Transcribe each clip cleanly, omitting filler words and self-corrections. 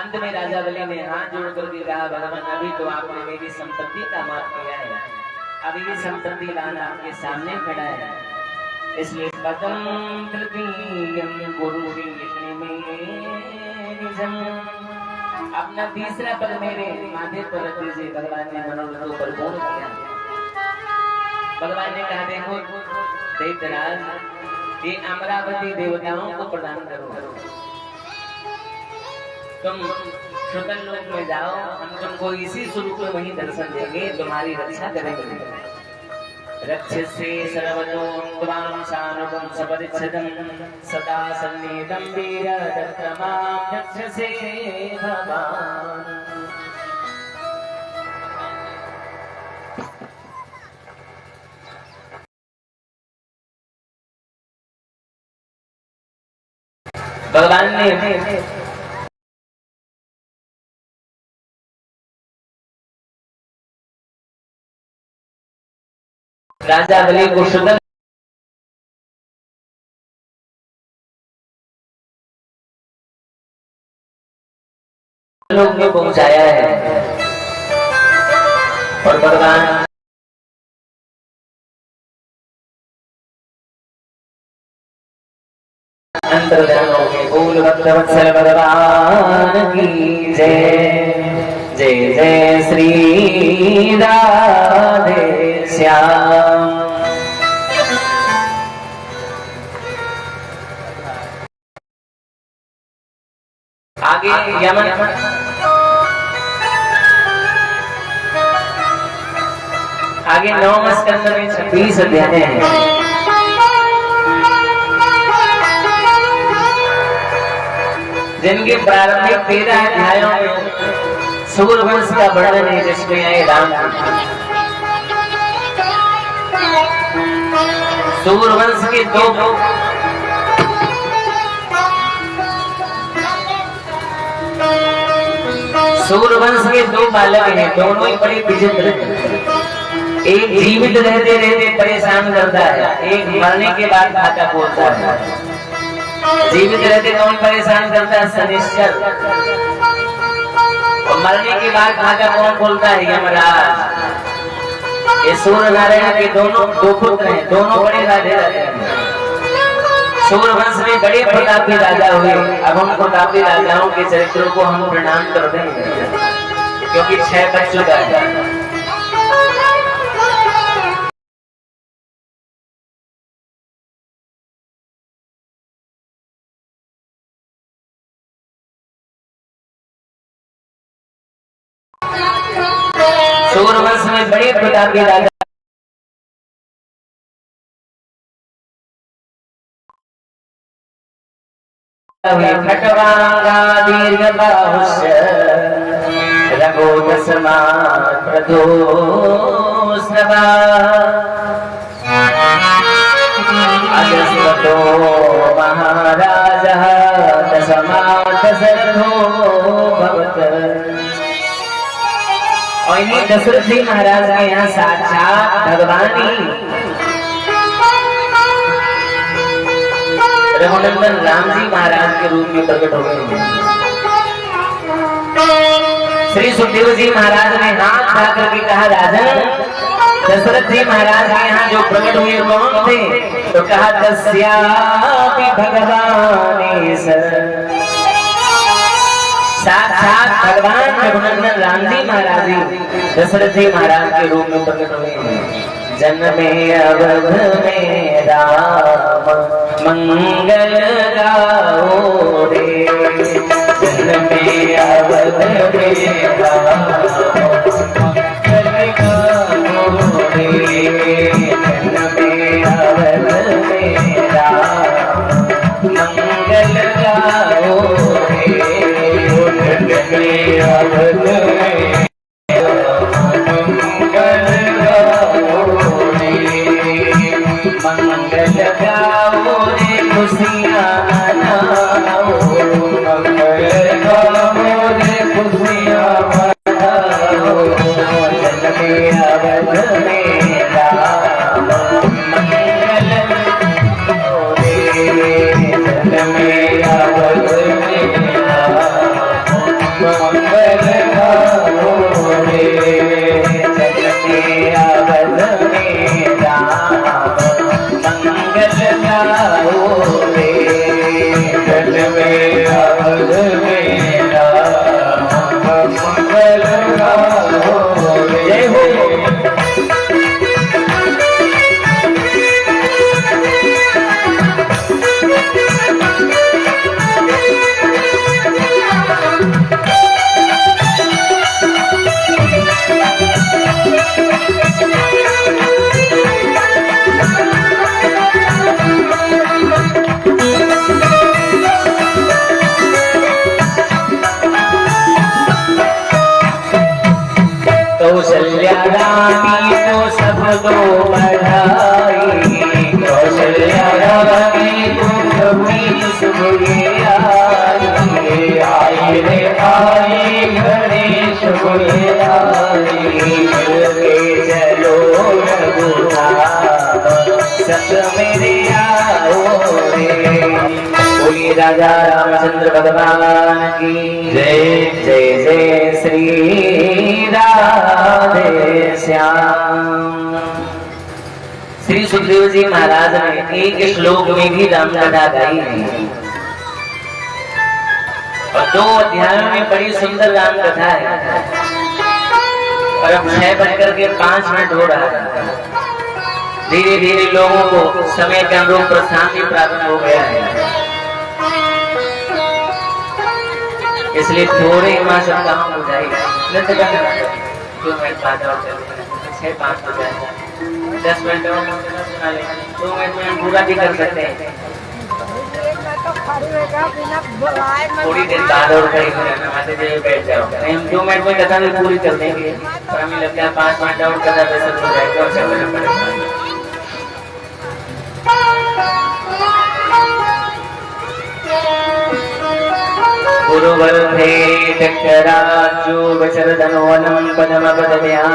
अंत में राजा बलि ने हाथ जोड़ करके कहा, भगवान अभी तो आपने मेरी संपत्ति का माफ किया है, अभी ये संपत्ति लाना आपके सामने खड़ा है, इसलिए पदम तृतीयम गुरु इतने में अपना तीसरा पद मेरे माथे पर रख दीजिए। भगवान ने मनोरथों पर पूर्ण किया। भगवान ने कहा, देखो दैत्यराज, ये अमरावती देवताओं को प्रदान करो, तुम श्रुतन लोक में जाओ, हम तुमको इसी स्वरूप में वहीं दर्शन देंगे, तुम्हारी रक्षा करेंगे। रक्षसे सर्वतो त्वां शानुकं सपरिच्छदं सदा सन्निधं वीरदत्तमां रक्षसे भवान्। भगवान ने राजा बलि को श्रुतन लोक में पहुंचाया है और भगवान अंतर्धान हो गए। बोल भक्तवत्सल भगवान की जय। जय जय श्री राधे श्याम। आगे यमन आगे 9वें स्कंद में 26 अध्याय है। जिनके प्रारंभिक 13 अध्यायों में सूर्यवंश का वर्णन है, जिसमें आए राम। सूर्यवंश के दो बालक हैं, दोनों ही बड़े विचित्र हैं। एक जीवित रहते रहते परेशान करता है, एक मरने के बाद घातक होता है। जीवित रहते कौन परेशान करता है? शनिश्चर। और मरने के बाद घातक कौन बोलता है? यमराज। ये सूर्य नारायण के दोनों दो पुत्र हैं, दोनों बड़े राजे हैं। सूर्यवंश में बड़े प्रतापी राजा हुए। अब हम प्रतापी राजाओं के चरित्रों को हम प्रणाम करते हैं, क्योंकि 6 बज चुका है। सूर्यवंश में बड़े प्रतापी राजा खटवांगा दीर्घबाहुश्च रघोदसमा प्रदोष्णवा अजस्रतो महाराजः दशरथो भवत्। और इन्हीं दशरथ जी महाराज के यहाँ साक्षात भगवान ही रघुनंदन राम जी महाराज के रूप में प्रकट हो गए। श्री सुखदेव जी महाराज ने हाथ उठा करके कहा, राजन दशरथ जी महाराज के यहाँ जो प्रकट हुए कौन थे? तो कहा, तस्यापि भगवानेश, साक्षात भगवान रघुनंदन राम जी महाराज दशरथ जी महाराज के रूप में प्रकट हुए। जन्मे अवध में राम मंगल गाओ रे, जन्मे अवध में राम मंगल गाओ रे, जन्मे अवध में राम मंगल गाओ रे, जन्मे अवध में मंगल गाओ रे, खुशियाँ मनाओ, मंगल गाओ रे, खुशियाँ मनाओ, जन्मे अवध में राम मंगल गाओ रे, जन्मे अवध में राम मेरा मंगल गाओ रे। जय हो। कौशल्या रानी को सब दो बढ़ाई, कौशल्या रानी को कभी सुबह आई, आई रे आई गणेश बोले आई। के चलो रघुनाथ संग मेरे आओ रे। बोलिए राजा रामचंद्र भगवान की जय। जय जय श्री राधे श्याम। श्री सुखदेव जी महाराज ने एक श्लोक में भी रामकथा गाई है और 2 अध्यायों में बड़ी सुंदर रामकथा है। और अब 6 बनकर के 5 मिनट हो रहा है। धीरे धीरे लोगों को समय के अनुरूप प्रस्थान भी प्राप्त हो गया है, इसलिए थोड़े वहां सब काम हो जाएगा। 2 मिनट बाद और 6-5 हो जाएगा। 10 मिनट और सुना ले, 2 मिनट में पूरा भी कर सकते हैं। थोड़ी देर बाद और माता जी बैठ जाओ, हम 2 मिनट में कथा भी पूरी कर देंगे और हमें लगता है 5 मिनट और कथा वैसा हो जाएगा और चलना पड़ेगा। गुरुवर थे टकराजो वचरदन वनम पदम पदव्या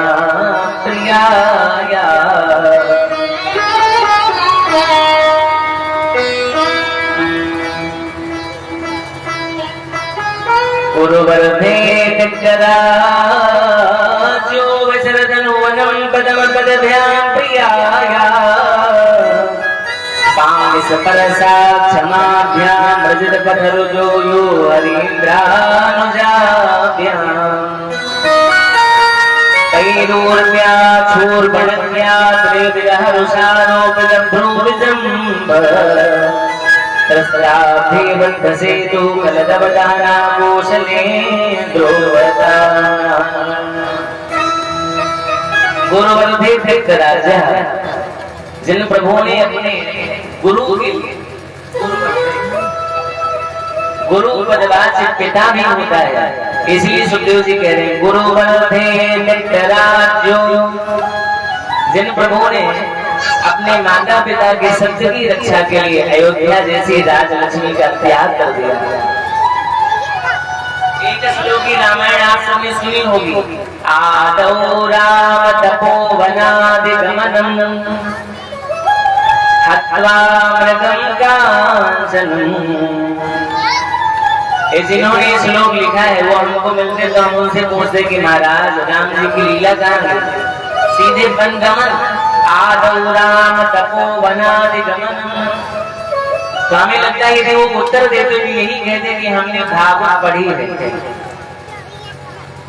प्रियाया। गुरुवर थे टकराजो वचरदन वनम पदम पदव्या प्रियाया। पांस परसा क्षमाभ्याम रजत पथरुजो यो हरीन्द्रानुजाभ्याम। तैरूर्व्या छूर्पणज्ञा श्रीविरहरुषारोपजभ्रूविजम्ब। त्रस्ताब्धिबद्धसेतु कलदवदाना कौशलेन्द्रोवता। गुरुवन्धे राजा जिन प्रभुओं ने अपने गुरु के लिए गुरु पदवाच्य पिता भी होता है, इसलिए सुखदेव जी कह रहे हैं गुरु बंधे मित्रराज्यो। जिन प्रभुओं ने अपने माता पिता के सत्य की रक्षा के लिए अयोध्या जैसी राजलक्ष्मी का त्याग कर दिया। एक श्लोकी रामायण आप सबने सुनी होगी। आदौ राम तपोवनादिगमनम् हत्वा मृगं कांचनम्। जिन्होंने श्लोक लिखा है वो हमको मिलते तो हम उनसे पूछते कि महाराज राम जी की लीला कहाँ है। सीधे वनगमन, आदौ राम तपोवनादिगमनम्। तो हमें लगता है कि वो उत्तर देते हुए यही कहते कि हमने भागवत पढ़ी है।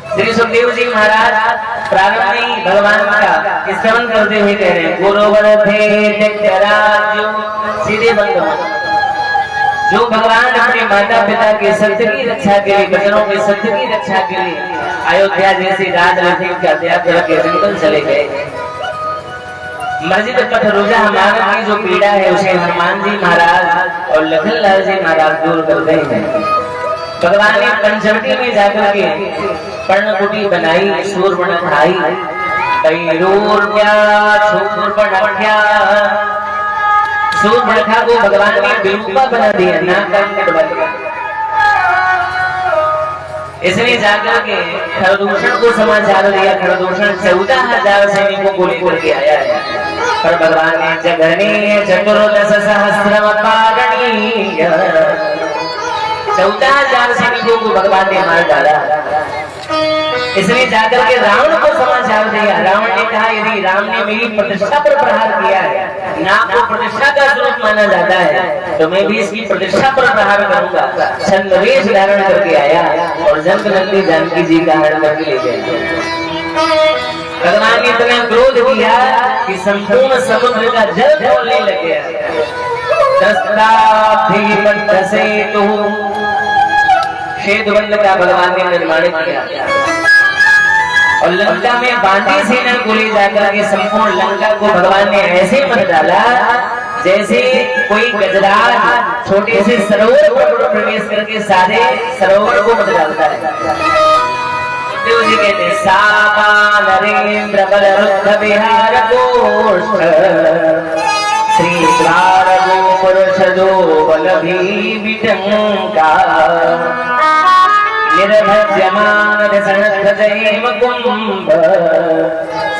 श्री सुखदेव जी महाराज प्रारंभ में ही भगवान का स्तवन करते हुए कह रहे हैं गुरुवर थे टकराजो। सीधे वनगमन, जो भगवान अपने माता पिता के सत्य की रक्षा के लिए, बचनों के सत्य की रक्षा के लिए अयोध्या जैसी राजलक्ष्मी का त्याग करके जंगल चले गए। मस्जिद पथरुजा हमारा की जो पीड़ा है उसे हनुमान जी महाराज और लखनलाल जी महाराज दूर कर गए हैं। भगवान ने पंचवटी में जाकर के पर्णकुटी बनाई, शूर्पण खाई। शूर्पणखा को भगवान ने विरूपा बना दिया, नाक का मुकुट बन गया। इसने जाकर के खरदूषण को समाचार दिया। खरदूषण 14,000 सैनिकों को लेकर के आया है, पर भगवान ने जगने चतुर्दश सहस्रम पारणीय 14,000 सैनिकों को भगवान ने मार डाला। इसलिए जाकर के रावण को समाचार दिया। रावण ने कहा यदि राम ने मेरी प्रतिष्ठा पर प्रहार किया है, नाग को प्रतिष्ठा का स्वरूप माना जाता है, तो मैं भी इसकी प्रतिष्ठा पर प्रहार करूंगा। छद्मवेश धारण करके आया और जनकनंदी जानकी जी का हरण करके ले गया। भगवान ने इतना क्रोध किया कि संपूर्ण समुद्र का जल खोलने लग गया। सेतु का भगवान ने निर्माण किया और लंका में बांधी सेना को ले जाकर के संपूर्ण लंका को भगवान ने ऐसे मत डाला जैसे कोई गजराज छोटे से सरोवर पर प्रवेश करके सारे सरोवर को मत डालता है। जी कहते सामा नरेंद्र बल रुद्ध विहार गोष्ठ श्री द्वार गोपुरुषदो बल भी विटंका निर्भज्यमान सनद्धदैव कुंभ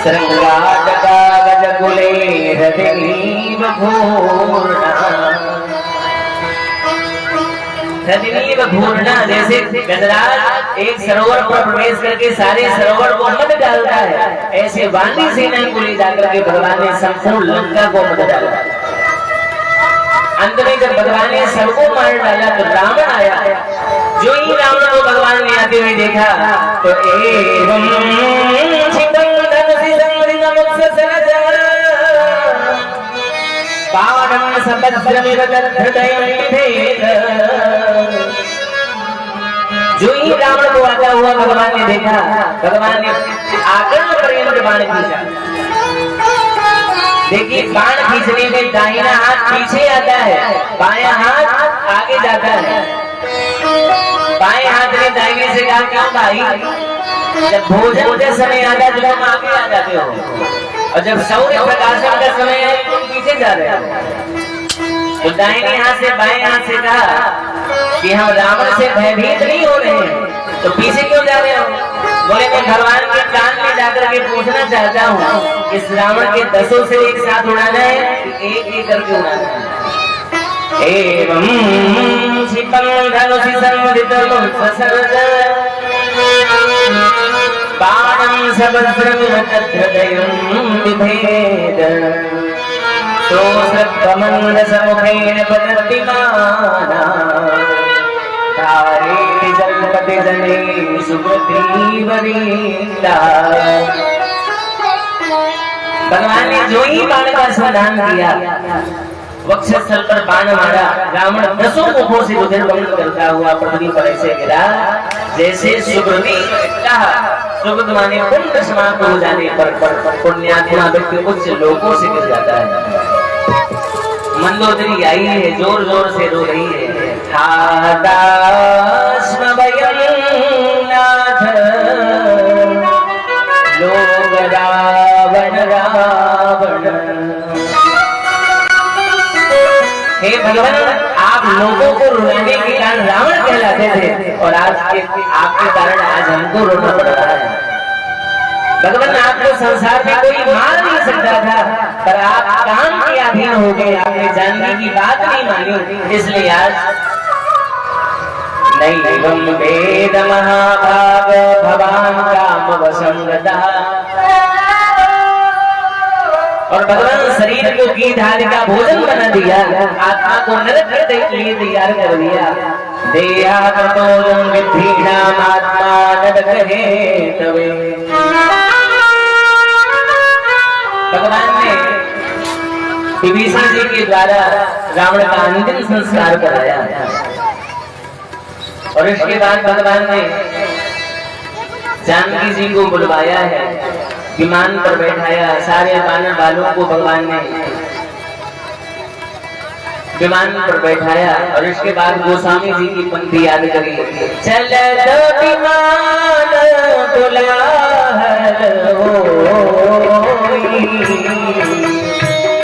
श्रृंगाटका गजकुले हृदयीव घूर्णा जैसे गजराज एक सरोवर पर प्रवेश करके सारे सरोवर को मत डालता है, ऐसे बांदी सेना को ले जाकर के भगवान ने संपूर्ण लंका को मत डाला। अंत में जब भगवान ने सबको मार डाला तो रावण आया। जो ही रावण को भगवान ने आते हुए देखा तो एवं जो ही रावण को आता हुआ भगवान ने देखा, भगवान ने आकर्ण पर्यंत बाण खींचा। देखिए बाण खींचने में दाहिना हाथ पीछे आता है, बायां हाथ आगे जाता है। बाएं हाथ ने दाहिने से कहा क्यों भाई, जब भोजन के समय आता है तो तुम आगे आ जाते हो और जब सूर्य प्रकाशन का समय है तुम पीछे जा रहे हो। तो दाहिने हाथ से बाएं हाथ से कहा कि हम रावण से भयभीत नहीं हो रहे हैं, तो पीछे क्यों जा रहे हो? बोले मैं भगवान के कान में जाकर के पूछना चाहता हूँ इस रावण के 10 से एक साथ उड़ाना है, एक एक करके उड़ाना है। एवं क्षिपं धनुषि संवदितं ससर्ज बाणं सवज्रं तद्धृदयं बिभेद सोऽसत्त्वमन्दसमुखेन पतद्विमाना धारेति जल्पति जने सुग्रीवरीता। भगवान ने जो ही बाण का समाधान किया, वक्षस्थल पर बाण मारा, रावण 10 मुखों से उधर गमन करता हुआ पृथ्वी पर ऐसे गिरा जैसे सुकृति कहा। सुकृत माने पुण्य समाप्त हो जाने पर पुण्यात्मा व्यक्ति उच्च लोकों से गिर जाता है। मंदोदरी आई है, जोर जोर से रो रही है। लोग रावण रावण, हे भगवान आप लोगों को रुलाने के कारण रावण कहलाते थे और आज आपके कारण आज हमको रोना पड़ रहा है। भगवान आपको संसार में कोई मार नहीं सकता था, पर आप काम के अधीन हो गए, आपने जानने की बात नहीं मानी, इसलिए आज नैवं वेद महाभाग भवान काम वसंगता। और भगवान शरीर को घी धार का भोजन बना दिया, आत्मा को नरक करने के लिए तैयार कर दिया। देहा ततोयं विद्धीनाम आत्मा नरकहे तवे। भगवान ने विभीषण जी के द्वारा रावण का अंतिम संस्कार कराया और इसके बाद भगवान ने जानकी जी को बुलवाया है, विमान पर बैठाया। सारे वानर वालों को भगवान ने विमान पर बैठाया और इसके बाद गोस्वामी जी की पंक्ति याद करी। चलत विमान दुलाहर होई,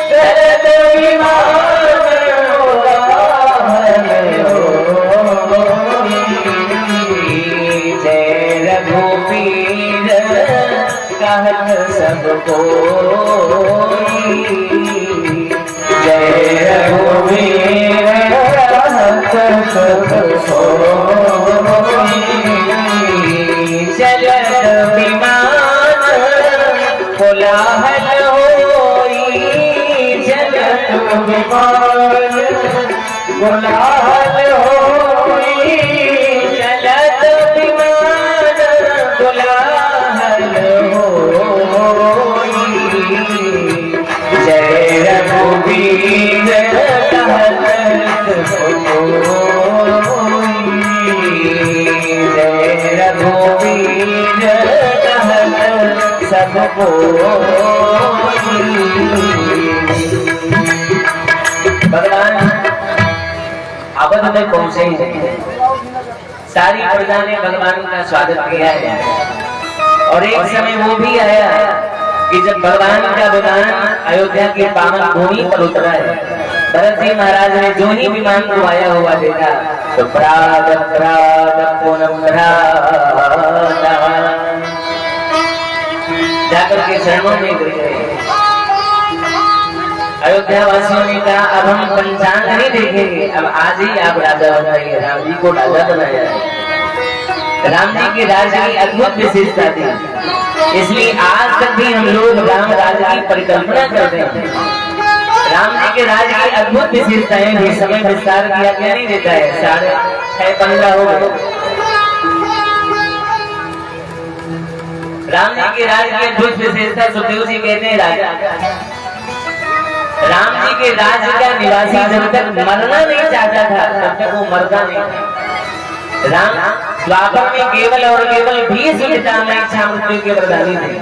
चलत विमान दुलाहर होई, जय रघुवीर कहत सब कोई, जय रघुवीर कहत सब कोई, चलत जग भगवान अवध में पहुंचे, सारी प्रजा ने भगवान का स्वागत किया है। और एक समय वो भी आया कि जब भगवान का विमान अयोध्या की पावन भूमि पर उतरा है, भरत जी महाराज ने जो ही विमान को आया हुआ देखा तो प्राग प्राग पूनम जाकर के शरणों में गिर गए। अयोध्या वासियों ने कहा अब हम पंचांग नहीं देखेंगे, अब आज ही आप राजा बनाइए। राम जी को राजा बनाया है। राम जी के राज की अद्भुत विशेषता थी, इसलिए आज तक भी हम लोग राम राज की परिकल्पना करते हैं। राम जी के राज की अद्भुत विशेषताएं भी समय विस्तार किया क्या नहीं देता है। 6:15 हो गए। राम जी के राज की अद्भुत विशेषता सुखदेव जी कहते हैं राजा राम जी के राज का निवासी जब तक मरना नहीं चाहता था तब तक वो मरता नहीं था। राम द्वापर में केवल और केवल भीष्म पितामह इच्छा मृत्यु के वरदानी थे,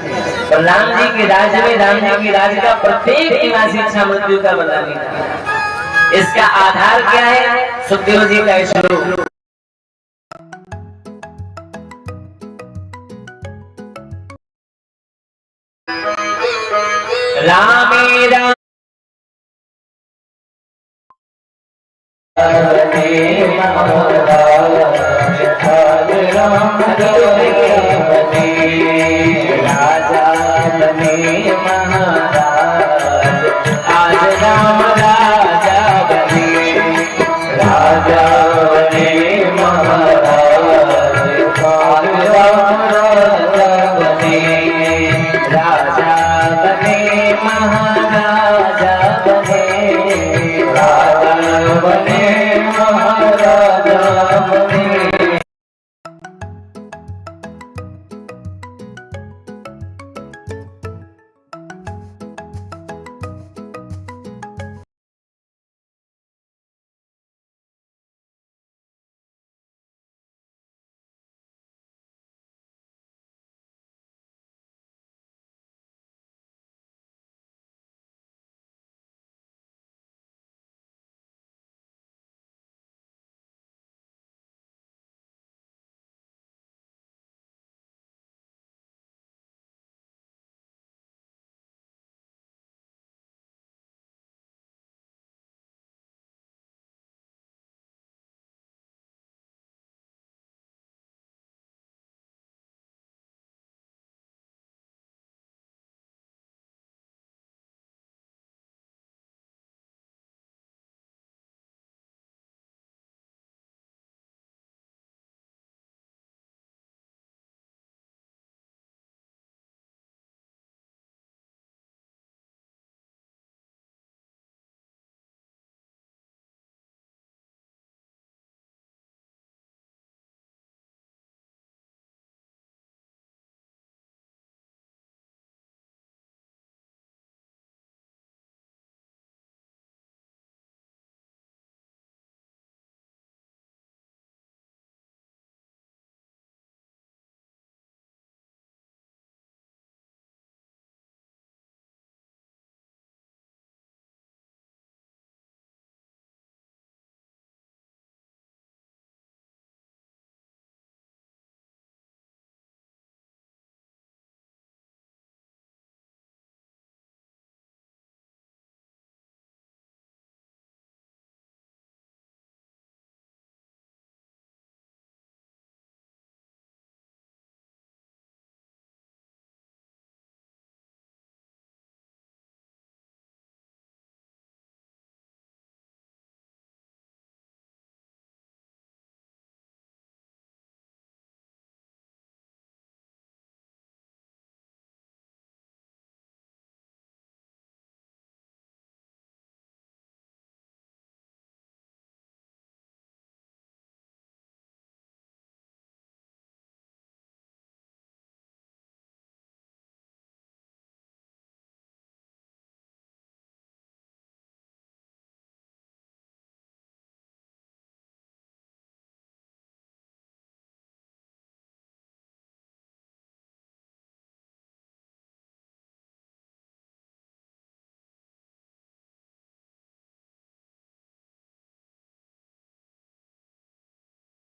और राम जी के राज में राम जी के राज का प्रत्येक निवासी इच्छा मृत्यु का वरदानी था। इसका आधार क्या है? सुखदेव जी का श्लोक। रामे राम राजा बने महाराज आज राम